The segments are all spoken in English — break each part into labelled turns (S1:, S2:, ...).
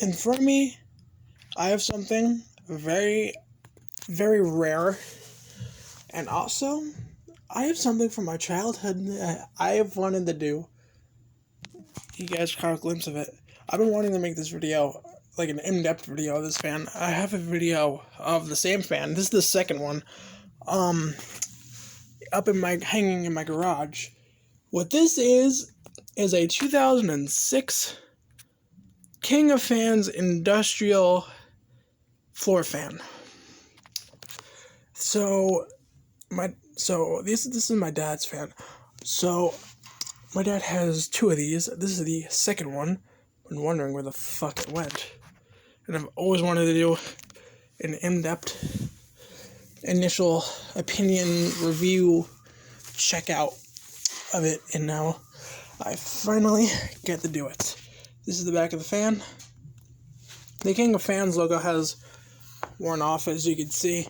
S1: in front of me, I have something very, very rare. And also, I have something from my childhood that I have wanted to do. You guys caught a glimpse of it. I've been wanting to make this video, like an in-depth video of this fan. I have a video of the same fan. This is the second one. Hanging in my garage. What this is a 2006 King of Fans industrial floor fan. So this is my dad's fan. So my dad has two of these. This is the second one. Been wondering where the fuck it went. And I've always wanted to do an in-depth initial opinion review checkout of it, and now I finally get to do it. This is the back of the fan. The King of Fans logo has worn off, as you can see.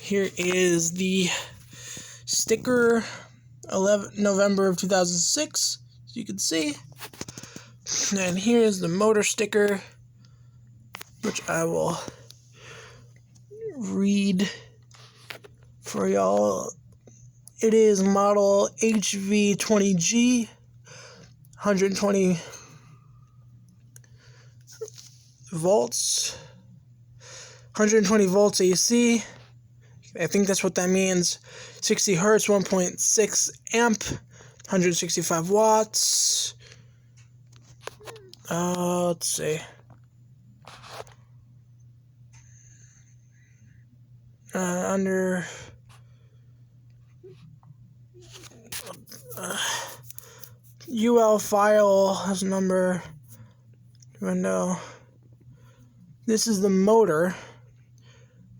S1: Here is the sticker, November of 2006, as you can see. And here's the motor sticker, which I will read for y'all. It is model HV20G, 120 volts, 120 volts AC. I think that's what that means. 60 hertz, 1.6 amp, 165 watts. Let's see. Under UL file has number window. This is the motor.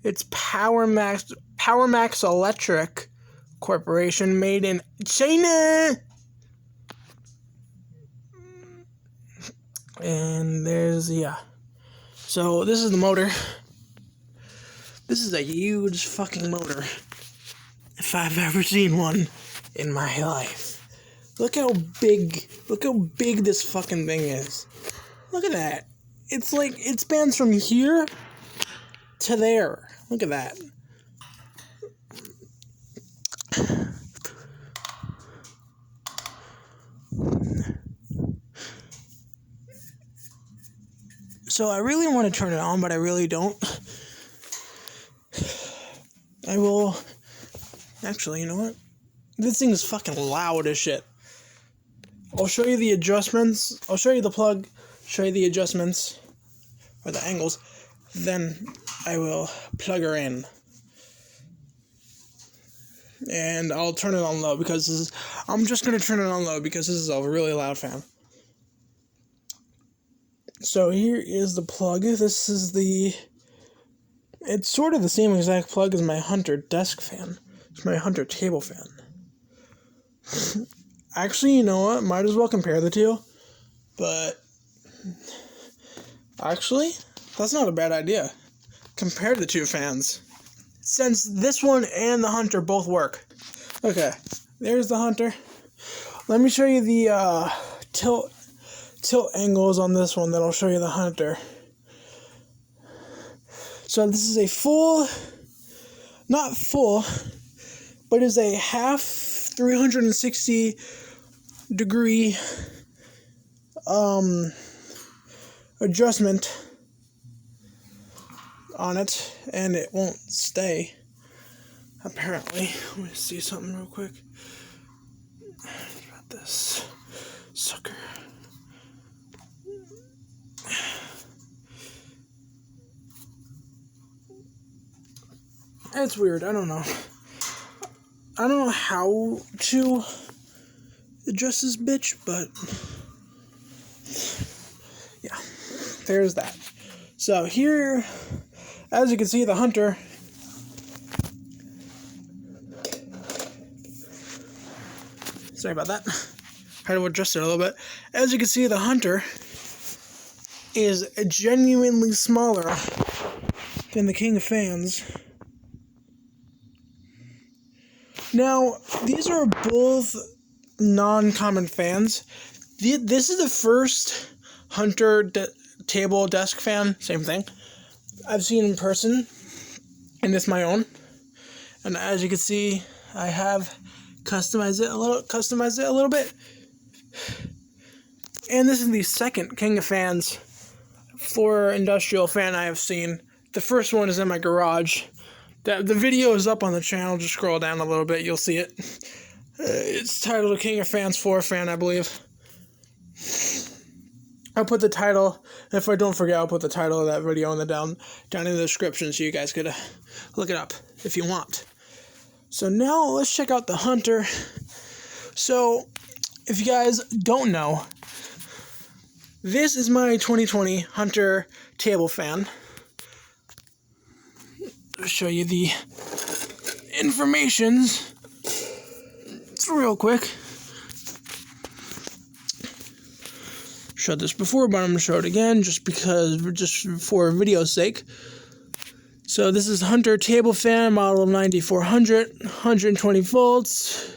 S1: It's PowerMax Electric Corporation, made in China. And there's, so this is the motor. This is a huge fucking motor, if I've ever seen one in my life. Look how big this fucking thing is. Look at that. It's like, it spans from here to there. Look at that. So I really want to turn it on, but I really don't. I will. Actually, you know what? This thing is fucking loud as shit. I'll show you the adjustments. I'll show you the plug, show you the adjustments, or the angles. Then I will plug her in. And I'll turn it on low because I'm just going to turn it on low because this is a really loud fan. So here is the plug. This is it's sort of the same exact plug as my Hunter desk fan. It's my Hunter table fan. Actually, you know what? Might as well compare the two. But actually, that's not a bad idea. Compare the two fans. Since this one and the Hunter both work. Okay, there's the Hunter. Let me show you the tilt angles on this one, then I'll show you the Hunter. So this is a not full, but is a half 360 degree adjustment on it, and it won't stay, apparently. Let me see something real quick about this sucker. It's weird. I don't know how to adjust this bitch, but yeah, there's that. So here, as you can see, the Hunter sorry about that. Had to adjust it a little bit. As you can see, the Hunter is genuinely smaller than the King of Fans. Now, these are both non-common fans. This is the first Hunter table desk fan, same thing, I've seen in person, and it's my own. And as you can see, I have customized it a little bit. And this is the second King of Fans floor industrial fan I have seen. The first one is in my garage. The video is up on the channel. Just scroll down a little bit, you'll see it. It's titled King of Fans floor fan, I believe. I'll put the title, if I don't forget, I'll put the title of that video down in the description so you guys could look it up if you want. So now let's check out the Hunter. So if you guys don't know, this is my 2020 Hunter table fan. I'll show you the informations. It's real quick. Showed this before, but I'm going to show it again just for video's sake. So this is Hunter table fan, model 9400, 120 volts.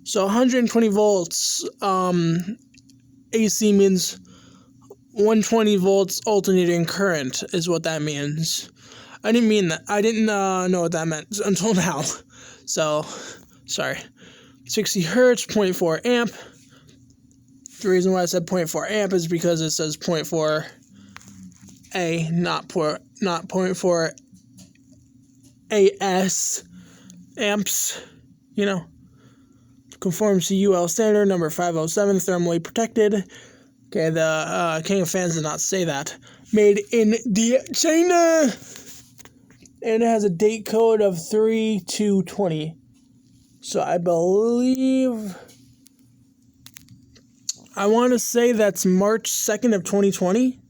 S1: So 120 volts AC means 120 volts alternating current is what that means. I didn't mean that. I didn't know what that meant until now. So, sorry. 60 hertz, 0.4 amp. The reason why I said 0.4 amp is because it says 0.4 A, not 0.4 AS amps, you know. Conforms to UL standard number 507, thermally protected. Okay, the King of Fans did not say that. Made in China! And it has a date code of 3/2/20. So I believe, I want to say that's March 2nd of 2020.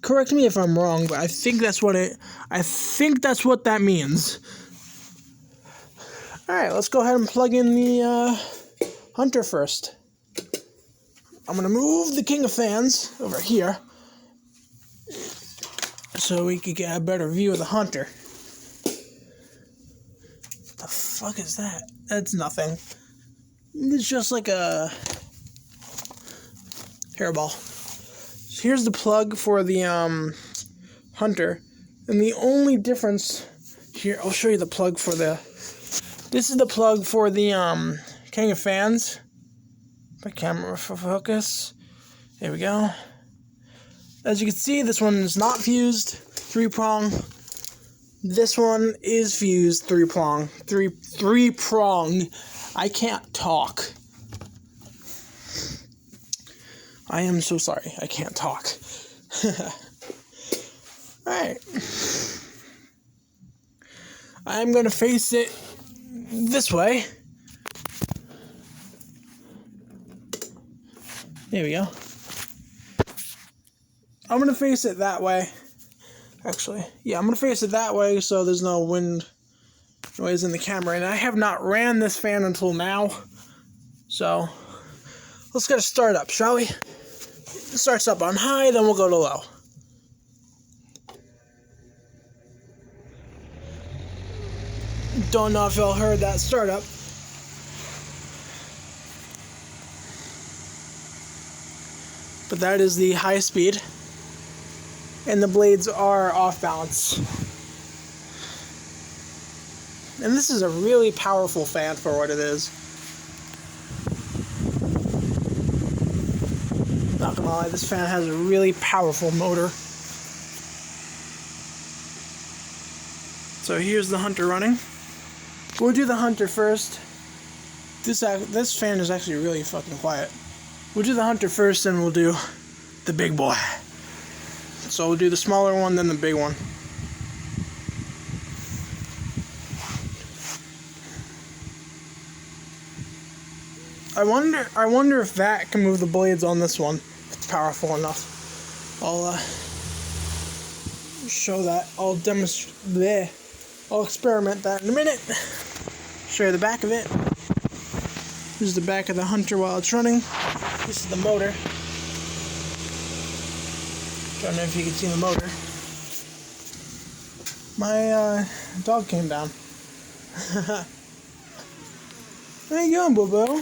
S1: Correct me if I'm wrong, but I think that's what that means. Alright, let's go ahead and plug in the Hunter first. I'm going to move the King of Fans over here so we can get a better view of the Hunter. What the fuck is that? That's nothing. It's just like a hairball. So here's the plug for the Hunter. And the only difference here, I'll show you the plug for this is the plug for the King of Fans. My camera for focus. There we go. As you can see, this one is not fused, 3-prong. This one is fused, 3-prong. Three-prong. I can't talk. I am so sorry. I can't talk. Alright. I'm going to face it this way. There we go. I'm going to face it that way. Actually, yeah, I'm going to face it that way so there's no wind noise in the camera. And I have not ran this fan until now. So, let's get a start up, shall we? It starts up on high, then we'll go to low. Don't know if y'all heard that startup. But that is the high speed. And the blades are off balance. And this is a really powerful fan for what it is. Not gonna lie, this fan has a really powerful motor. So here's the Hunter running. We'll do the Hunter first. This fan is actually really fucking quiet. We'll do the Hunter first, and we'll do the big boy. So we'll do the smaller one, then the big one. I wonder if that can move the blades on this one. If it's powerful enough. I'll show that. I'll demonstrate. I'll experiment that in a minute. Show you the back of it. This is the back of the Hunter while it's running. This is the motor. Don't know if you can see the motor. My dog came down. How you going, Bobo?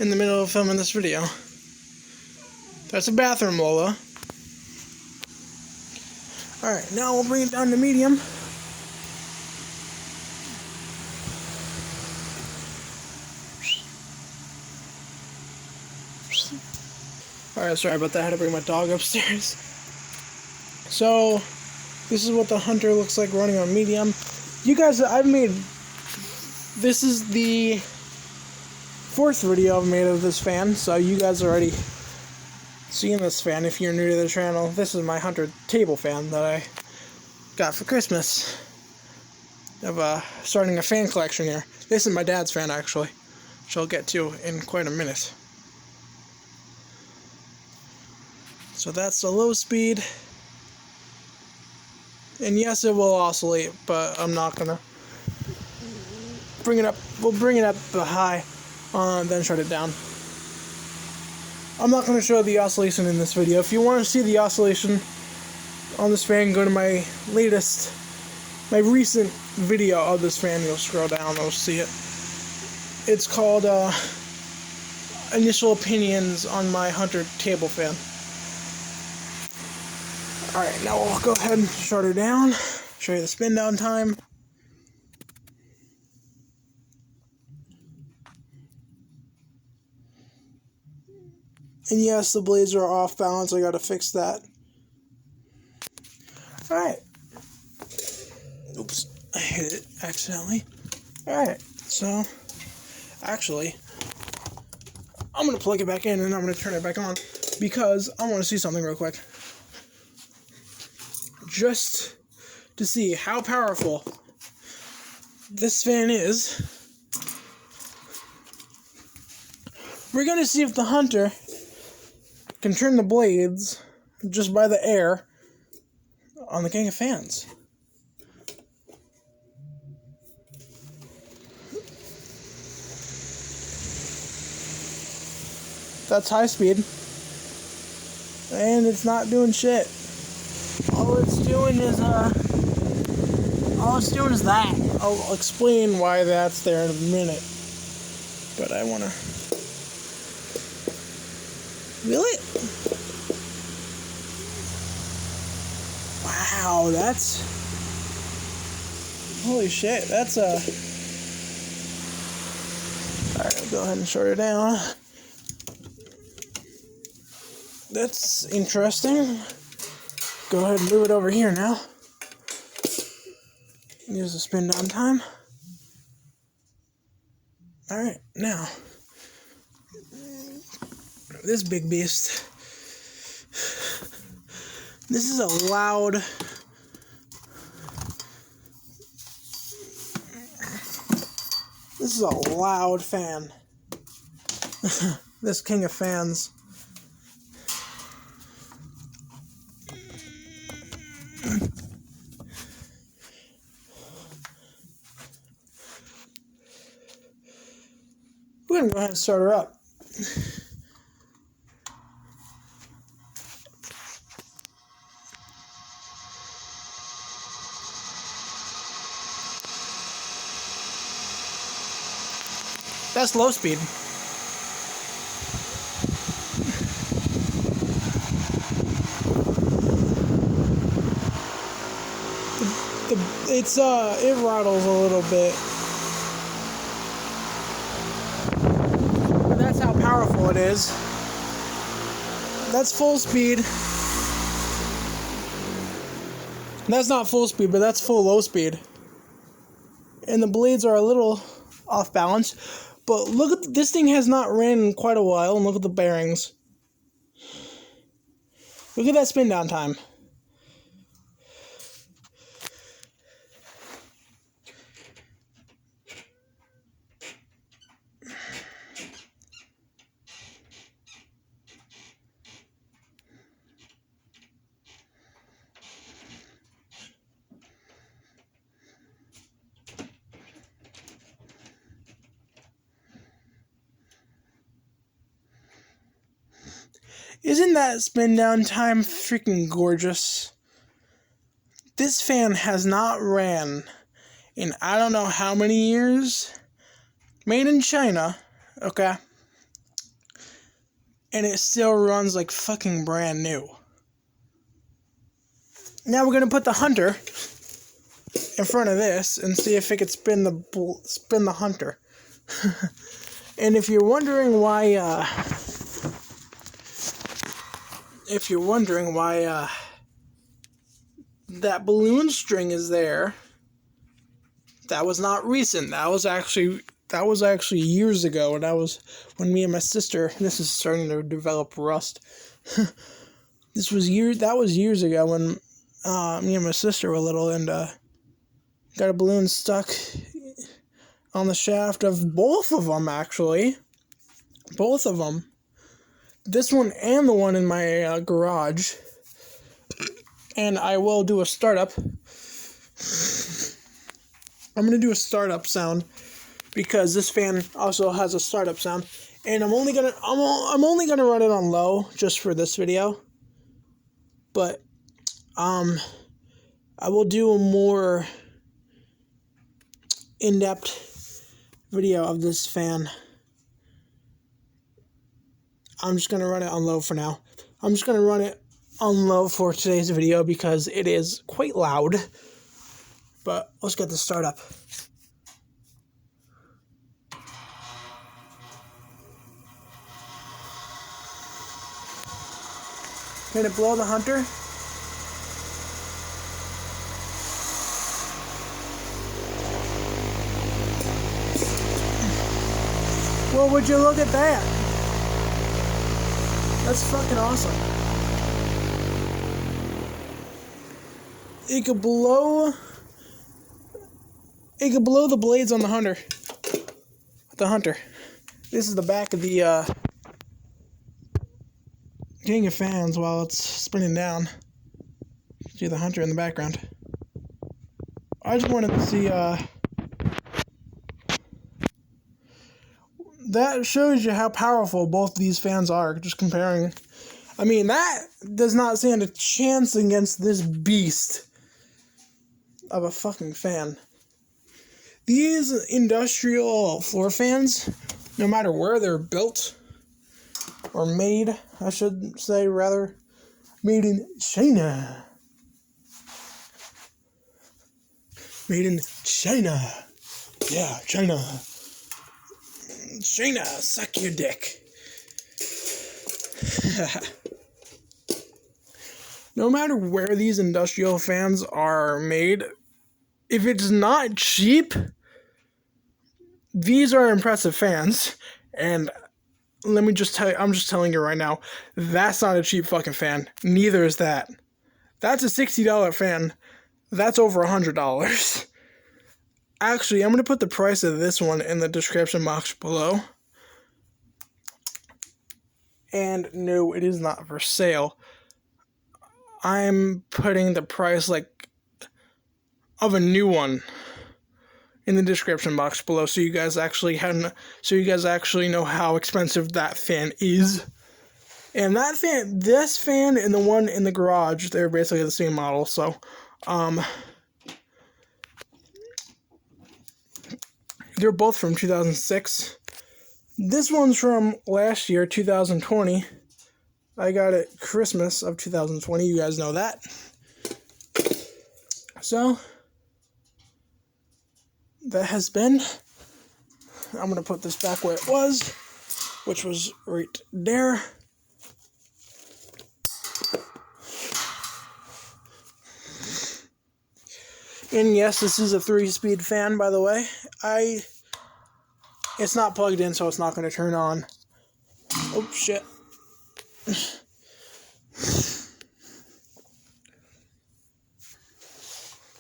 S1: In the middle of filming this video. That's a bathroom, Lola. Alright, now we'll bring it down to medium. Alright, sorry about that. I had to bring my dog upstairs. So, this is what the Hunter looks like running on medium. You guys, this is the 4th video I've made of this fan, so you guys are already seeing this fan if you're new to the channel. This is my Hunter table fan that I got for Christmas. Of starting a fan collection here. This is my dad's fan, actually, which I'll get to in quite a minute. So that's the low speed. And yes, it will oscillate, but I'm not gonna bring it up. We'll bring it up the high, then shut it down. I'm not gonna show the oscillation in this video. If you want to see the oscillation on this fan, go to my recent video of this fan. You'll scroll down, you'll see it. It's called Initial Opinions on my Hunter table fan. Alright, now we'll go ahead and shut her down, show you the spin down time. And yes, the blades are off balance, I gotta fix that. Alright. Oops, I hit it accidentally. Alright, so, actually, I'm gonna plug it back in and I'm gonna turn it back on because I wanna see something real quick. Just to see how powerful this fan is, we're going to see if the Hunter can turn the blades just by the air on the King of Fans. That's high speed, and it's not doing shit. All it's doing is that. I'll explain why that's there in a minute. But I wanna feel it. Wow, that's holy shit. That's alright, I'll go ahead and shut it down. That's interesting. Go ahead and move it over here now. Use the spin down time. Alright, now, this big beast. This is a loud, fan. This King of Fans. We're going to go ahead and start her up. That's low speed. It rattles a little bit. But that's how powerful it is. That's full speed. That's not full speed, but that's full low speed. And the blades are a little off balance. But look at this thing has not ran in quite a while, and look at the bearings. Look at that spin down time. Isn't that spin down time freaking gorgeous? This fan has not ran in I don't know how many years, Made in China, okay? And it still runs like fucking brand new. Now we're gonna put the Hunter in front of this and see if it could spin the Hunter. And if you're wondering why, that balloon string is there, that was not recent. That was actually years ago, and that was when me and my sister. This is starting to develop rust. That was years ago when me and my sister were little, and got a balloon stuck on the shaft of both of them, actually. Both of them. This one and the one in my garage. And I will do a startup. I'm going to do a startup sound because this fan also has a startup sound. And I'm only going to run it on low just for this video. But I will do a more in-depth video of this fan. I'm just going to run it on low for now. I'm just going to run it on low for today's video because it is quite loud. But let's get this started up. Can it blow the Hunter? Well, would you look at that? That's fucking awesome. It could blow the blades on the Hunter. This is the back of the King of Fans while it's spinning down. See the Hunter in the background. I just wanted to see that shows you how powerful both these fans are, just comparing. I mean, that does not stand a chance against this beast of a fucking fan. These industrial floor fans, no matter where they're built, or made, I should say, rather, made in China. Made in China. Yeah, China. China, suck your dick. No matter where these industrial fans are made, if it's not cheap, these are impressive fans. And let me just tell you, I'm just telling you right now, that's not a cheap fucking fan. Neither is that. That's a $60 fan. That's over $100. Actually, I'm going to put the price of this one in the description box below. And no, it is not for sale. I'm putting the price of a new one in the description box below, so you guys actually know how expensive that fan is. And this fan and the one in the garage, they're basically the same model. So, they're both from 2006. This one's from last year, 2020. I got it Christmas of 2020. You guys know that. So, that has been. I'm going to put this back where it was, which was right there. And yes, this is a 3-speed fan, by the way. It's not plugged in, so it's not going to turn on. Oh, shit.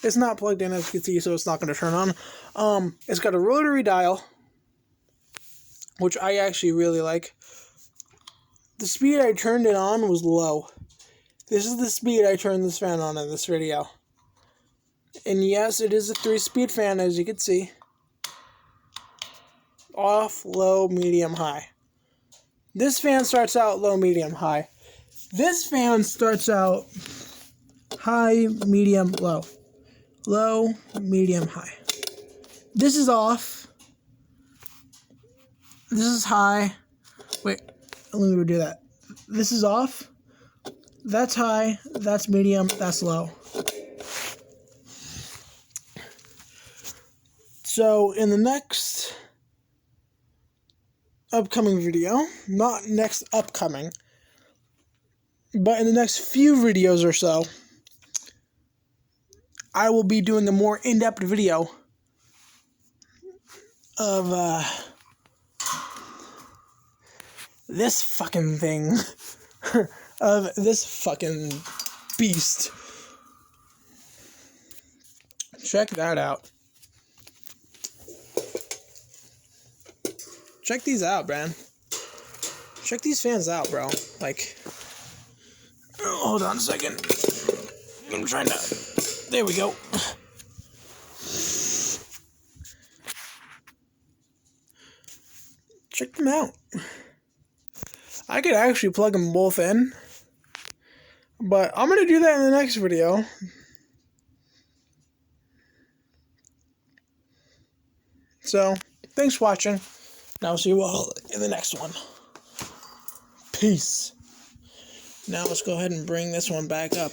S1: It's not plugged in, as you can see, so it's not going to turn on. It's got a rotary dial, which I actually really like. The speed I turned it on was low. This is the speed I turned this fan on in this video. And yes, it is a 3-speed fan, as you can see. Off, low, medium, high. This fan starts out low, medium, high. This fan starts out high, medium, low. Low, medium, high. This is off. This is high. Wait, let me redo that. This is off. That's high. That's medium. That's low. So in the next upcoming video, not next upcoming, but in the next few videos or so, I will be doing a more in-depth video of this fucking thing, of this fucking beast. Check that out. Check these out, man. Check these fans out, bro. Like, hold on a second. I'm trying to. There we go. Check them out. I could actually plug them both in, but I'm gonna do that in the next video. So, thanks for watching, and I'll see you all in the next one. Peace. Now let's go ahead and bring this one back up.